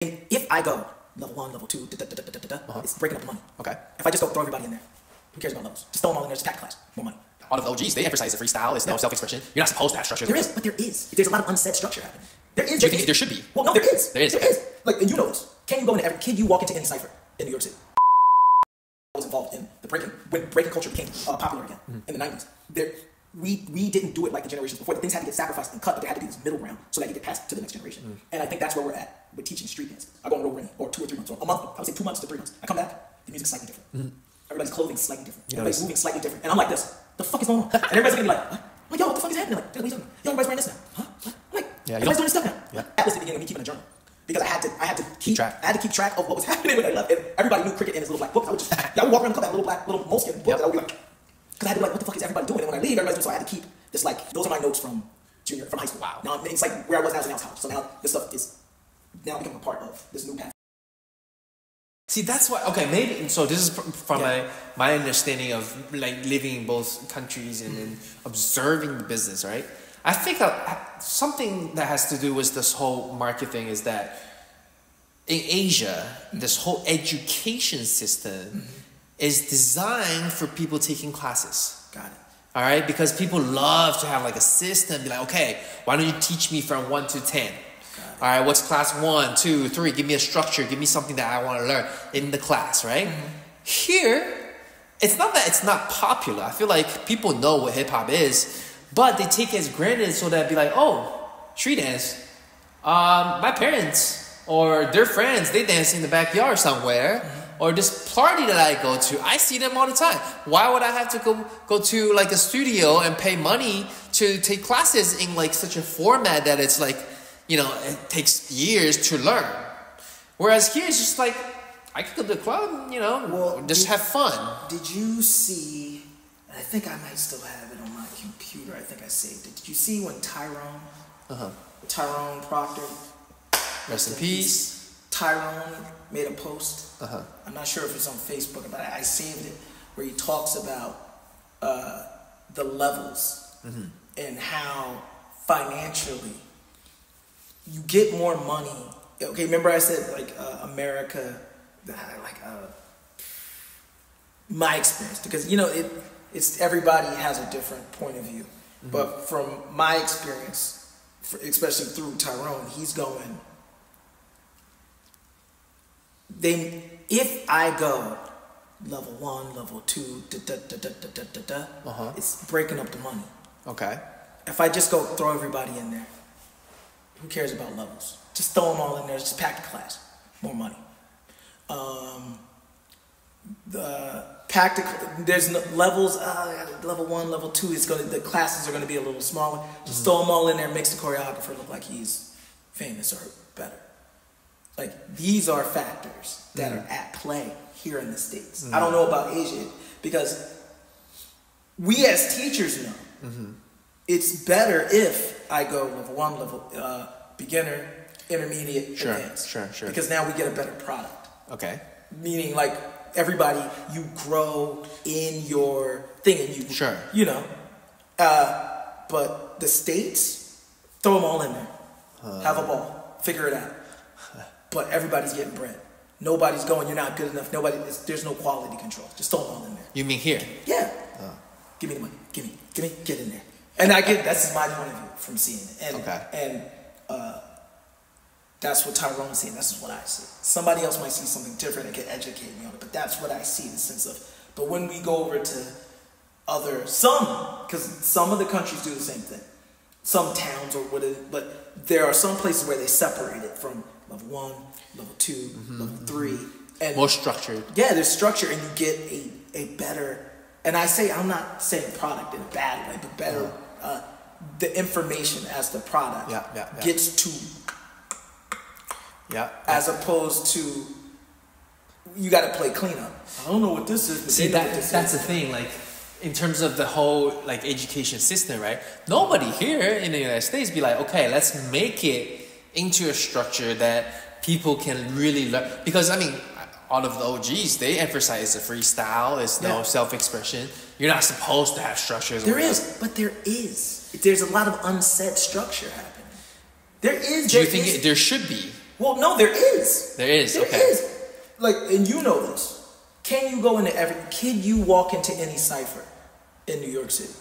And if I go level 1, level 2, it's breaking up the money. Okay. If I just go throw everybody in there, who cares about levels? Just throw them all in there, just pack the class, more money. A lot of the OGs, they emphasize the freestyle. It's no self-expression. You're not supposed to have structure. There is, but there is. There's a lot of unsaid structure happening. There is. Do you think there should be? Well, no, there is. There is. There is. Like, and you know this. Can you go into every kid you walk into any cipher in New York City? Was involved in the breaking, when breaking culture became popular again in the 90s. We didn't do it like the generations before. The things had to get sacrificed and cut, but there had to be this middle ground so that you get passed to the next generation. And I think that's where we're at with teaching street dance. I go on road running, or 2 or 3 months, or a month. I would say 2 months to 3 months. I come back, the music's slightly different. Everybody's clothing is slightly different. Everybody's moving slightly different. And I'm like this. The fuck is going on? And everybody's gonna be like, what? I'm like, yo, what the fuck is happening? Like, what are you talking about? Yo, everybody's wearing this now. Huh? What? I'm like, everybody's doing this stuff now. Yeah. That was the beginning of me keeping a journal. Because I had to keep track of what was happening when I left. And everybody knew cricket in his little black book. I would just, I would walk around the club, that little moleskin book, and I would be like, because I had to be like, what the fuck is everybody doing? And when I leave, everybody's doing, so I had to keep this, like, those are my notes from high school. Wow. Now it's like where I was now in college. So now this stuff is now becoming a part of this new path. See, that's why, okay, maybe, so this is from my understanding of like living in both countries and observing the business, right? I think something that has to do with this whole market thing is that in Asia, this whole education system is designed for people taking classes. Got it. All right, because people love to have like a system, be like, okay, why don't you teach me from 1 to 10? All right, what's class 1, 2, 3? Give me a structure. Give me something that I want to learn in the class, right? Here, it's not that it's not popular. I feel like people know what hip hop is, but they take it as granted so that be like, oh, street dance. My parents or their friends, they dance in the backyard somewhere. Or this party that I go to, I see them all the time. Why would I have to go to like a studio and pay money to take classes in like such a format that it's like, you know, it takes years to learn. Whereas here it's just like, I could go to the club, you know, just have fun. Did you see, I think I might still have it on my computer, I think I saved it. Did you see when Tyrone Proctor, Rest in peace. Tyrone made a post. I'm not sure if it's on Facebook, but I saved it, where he talks about the levels and how financially you get more money. Okay, remember I said like America, like my experience, because you know it's everybody has a different point of view, but from my experience, especially through Tyrone, he's going. If I go level 1, level 2, it's breaking up the money. Okay. If I just go throw everybody in there, who cares about levels? Just throw them all in there. Just pack the class. More money. There's no levels. Level 1, level 2 is the classes are gonna be a little smaller. Just throw them all in there. Makes the choreographer look like he's famous or better. Like, these are factors that are at play here in the States. I don't know about Asia, because we as teachers know it's better if I go level 1, level beginner, intermediate, advanced. Sure. Because now we get a better product. Okay. Meaning, like, everybody, you grow in your thing, and you know. But the States, throw them all in there. Have a ball. Figure it out. But everybody's getting bread. Nobody's going, you're not good enough. There's no quality control. Just throw them all in there. You mean here? Yeah. Give me the money. Give me, get in there. And that's my point of view from seeing it. And that's what Tyrone's seeing. That's what I see. Somebody else might see something different and can educate me on it, but that's what I see in the sense of, but when we go over to because some of the countries do the same thing. Some towns or whatever, but there are some places where they separate it from level 1, level 2, level 3. And more structured. Yeah, there's structure, and you get a better, and I'm not saying product in a bad way, but better, the information as the product gets to, as opposed to, you got to play cleanup. I don't know what this is. But see, that's the thing, like, in terms of the whole like education system, right? Nobody here in the United States be like, okay, let's make it into a structure that people can really learn. Because I mean, all of the OGs, they emphasize the freestyle, it's no self-expression. You're not supposed to have structures. There's a lot of unsaid structure happening. There is. Do you think there should be? Well, no, there is. There is. There Okay. is. Like, and you know this. Can you go into can you walk into any cipher in New York City?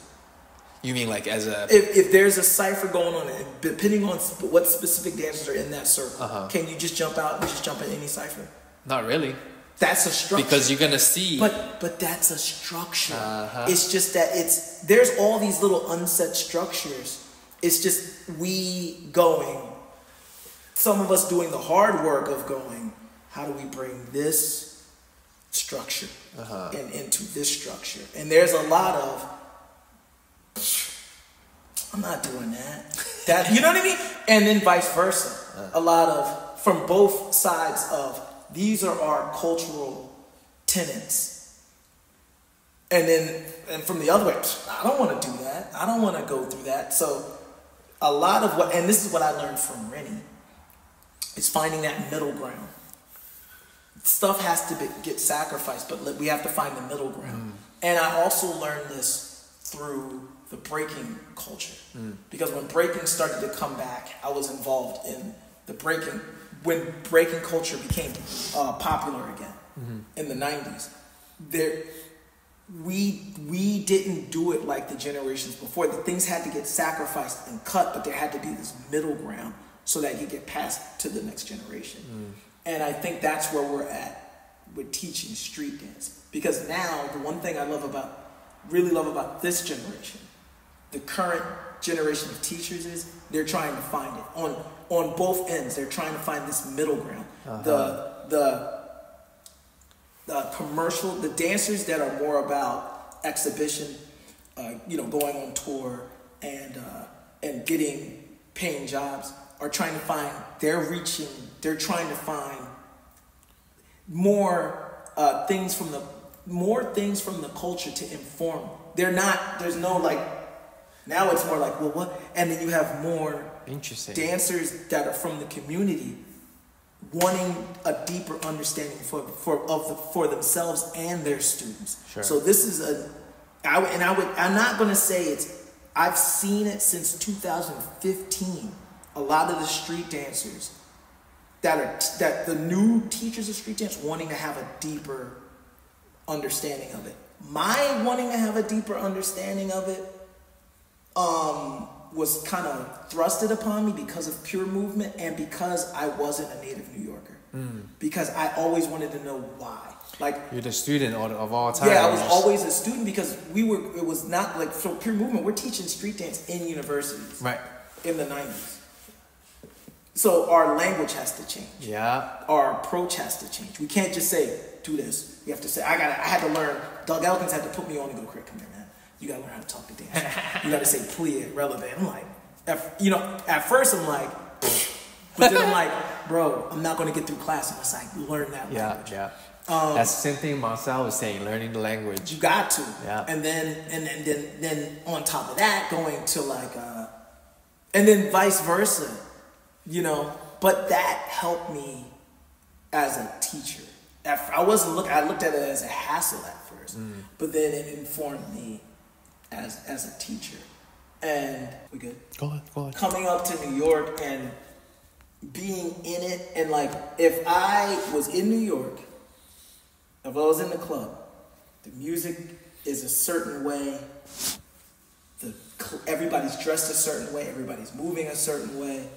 You mean like as a... If there's a cipher going on, and depending on what specific dancers are in that circle, can you just jump out and just jump in any cipher? Not really. That's a structure. Because you're going to see... But that's a structure. It's just that there's all these little unset structures. It's just some of us doing the hard work of going, how do we bring this structure and into this structure? And there's a lot of, I'm not doing that. You know what I mean? And then vice versa. A lot of, from both sides of, these are our cultural tenets. And from the other way, I don't want to do that. I don't want to go through that. So a lot of and this is what I learned from Rennie, is finding that middle ground. Stuff has to get sacrificed, but we have to find the middle ground. And I also learned this through the breaking culture. Because when breaking started to come back, I was involved in the breaking. When breaking culture became popular again in the 90s, we didn't do it like the generations before. The things had to get sacrificed and cut, but there had to be this middle ground so that you get passed to the next generation. And I think that's where we're at with teaching street dance. Because now, the one thing I really love about this generation, the current generation of teachers, is they're trying to find it. On both ends, they're trying to find this middle ground. The commercial, the dancers that are more about exhibition, going on tour and getting paying jobs, are trying to find, they're trying to find more things from the culture to inform. There's no like, now it's more like, well, what? And then you have more dancers that are from the community wanting a deeper understanding for themselves and their students. Sure. So this is I'm not going to say I've seen it since 2015. A lot of the street dancers that the new teachers of street dance wanting to have a deeper understanding of it. My wanting to have a deeper understanding of it was kind of thrusted upon me because of pure movement and because I wasn't a native New Yorker. Because I always wanted to know why. Like, you're the student of all time. Yeah, I was always a student because it was not like, so pure movement, we're teaching street dance in universities. Right. In the 90s. So our language has to change. Yeah. Our approach has to change. We can't just say, do this. We have to say, I had to learn, Doug Elkins had to put me on and go, Crick, come here, man. You gotta learn how to talk to dance. You gotta say plie, relevant. I'm like, at first I'm like, but then I'm like, bro, I'm not gonna get through class unless I learn that language. Yeah. That's the same thing Marcel was saying, learning the language. You got to. Yeah. And then on top of that, going to like, and then vice versa, but that helped me as a teacher. I looked at it as a hassle at first, but then it informed me as a teacher. And we good? Go ahead. Coming up to New York and being in it, and like, if I was in New York, if I was in the club, the music is a certain way, everybody's dressed a certain way, everybody's moving a certain way,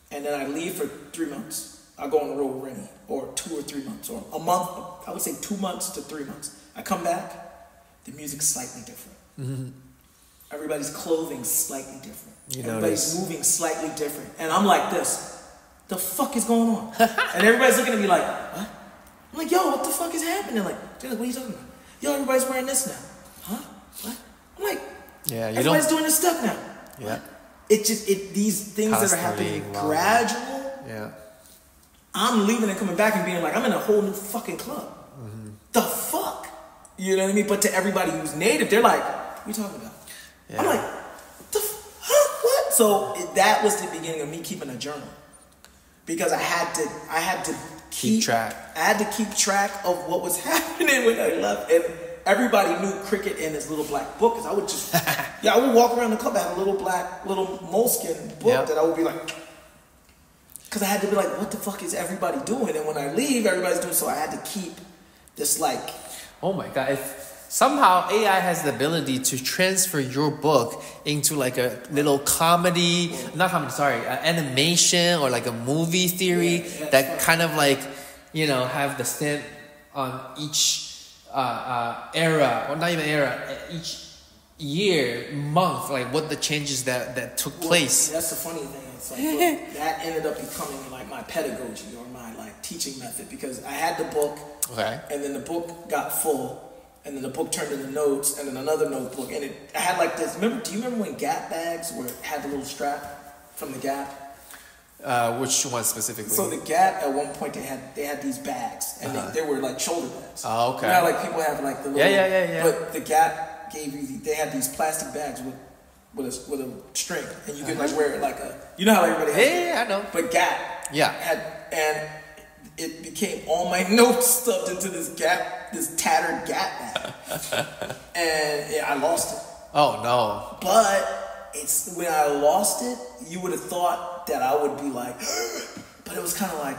and then I leave for 3 months. I go on the road with Rennie, or 2 or 3 months, or a month. I would say 2 months to 3 months. I come back, the music's slightly different. Everybody's clothing slightly different. Everybody's moving slightly different. And I'm like this, the fuck is going on? And everybody's looking at me like, what? I'm like, yo, what the fuck is happening? Like, dude, what are you talking about? Yo, everybody's wearing this now. Huh? What? I'm like, everybody's doing this stuff now. Yeah. What? These things that are happening gradual. Yeah. I'm leaving and coming back and being like, I'm in a whole new fucking club. The fuck? You know what I mean? But to everybody who's native, they're like, what are you talking about? Yeah. I'm like, what? So that was the beginning of me keeping a journal. Because I had to keep track. I had to keep track of what was happening when I left. And everybody knew Cricket in his little black book. Because I would just, I would walk around the club, I had a little moleskin book that I would be like, because I had to be like, what the fuck is everybody doing? And when I leave, everybody's doing. So I had to keep this like. Oh my God! If somehow AI has the ability to transfer your book into like a little comedy, not comedy, sorry, animation or like a movie theory that kind of like, you know, have the stamp on each era, or not even era, each year, month, like what the changes that took place. That's the funny thing. It's like that ended up becoming like my pedagogy or my like teaching method, because I had the book, and then the book got full. And then the book turned into notes, and then another notebook, and I had like this. Do you remember when Gap bags had the little strap from the Gap? Which one specifically? So the Gap, at one point, they had these bags, and they were like shoulder bags. Oh, okay. You know, like people have like the little, yeah. But the Gap gave you they had these plastic bags with a string, and you could like wear it like you know how everybody has I know. But Gap had, and it became all my notes stuffed into this tattered Gap bag, and I lost it. Oh no! But it's when I lost it, you would have thought that I would be like, but it was kind of like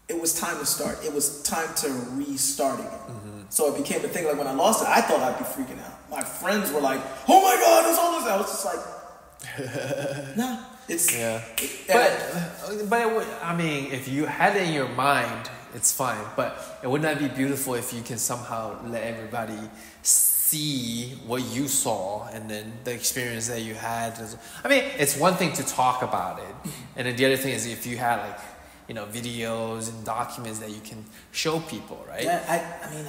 it was time to start. It was time to restart again. Mm-hmm. So it became a thing. Like when I lost it, I thought I'd be freaking out. My friends were like, "Oh my God, there's all this!" I was just like, "Nah." It's but it would, I mean, if you had it in your mind, it's fine. But it would not be beautiful if you can somehow let everybody see what you saw and then the experience that you had. I mean, it's one thing to talk about it, and then the other thing is if you had like, you know, videos and documents that you can show people, right? Yeah, I mean,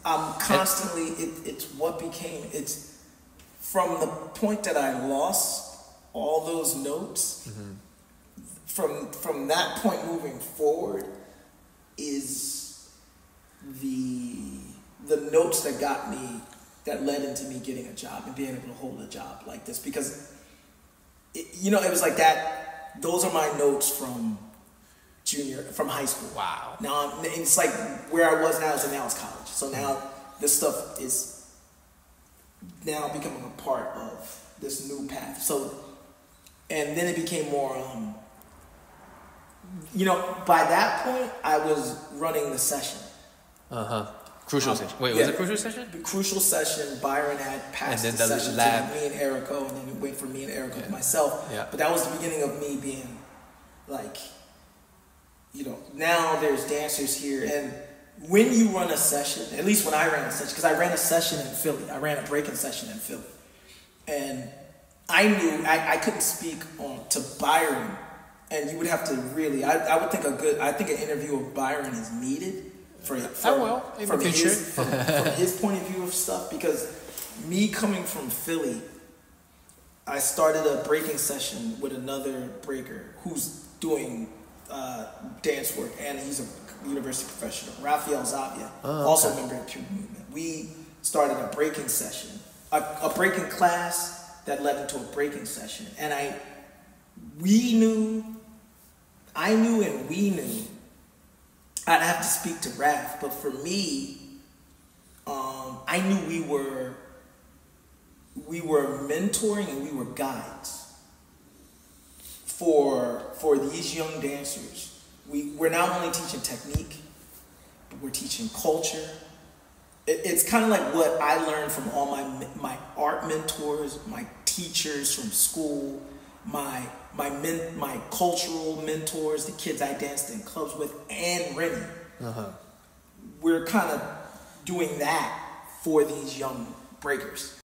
I'm constantly. It's what became. It's from the point that I lost all those notes, from that point moving forward is the notes that led into me getting a job and being able to hold a job like this, because it was like that. Those are my notes from high school. Wow. Now it's like where I was now, so now it's college. So now this stuff is now becoming a part of this new path. So. And then it became more, by that point, I was running the session. Crucial session. Wait, was it Crucial Session? The Crucial Session, Byron had passed and the then session lab. to me and Erico, and then it went from me and Erico to myself. Yeah. But that was the beginning of me being like, now there's dancers here. And when you run a session, at least when I ran a session, because I ran a session in Philly. I ran a breaking session in Philly. And I knew I couldn't speak to Byron, and you would have to really. I would think an interview with Byron is needed from his point of view of stuff, because me coming from Philly, I started a breaking session with another breaker who's doing dance work, and he's a university professional, Raphael Zavia, also a member of the Pure Movement. We started a breaking session, a breaking class that led into a breaking session. And I knew, and we knew, I'd have to speak to Raph, but for me, I knew we were mentoring and we were guides for these young dancers. We're not only teaching technique, but we're teaching culture. It's kind of like what I learned from all my art mentors, my teachers from school, my cultural mentors, the kids I danced in clubs with, and Rennie. We're kind of doing that for these young breakers.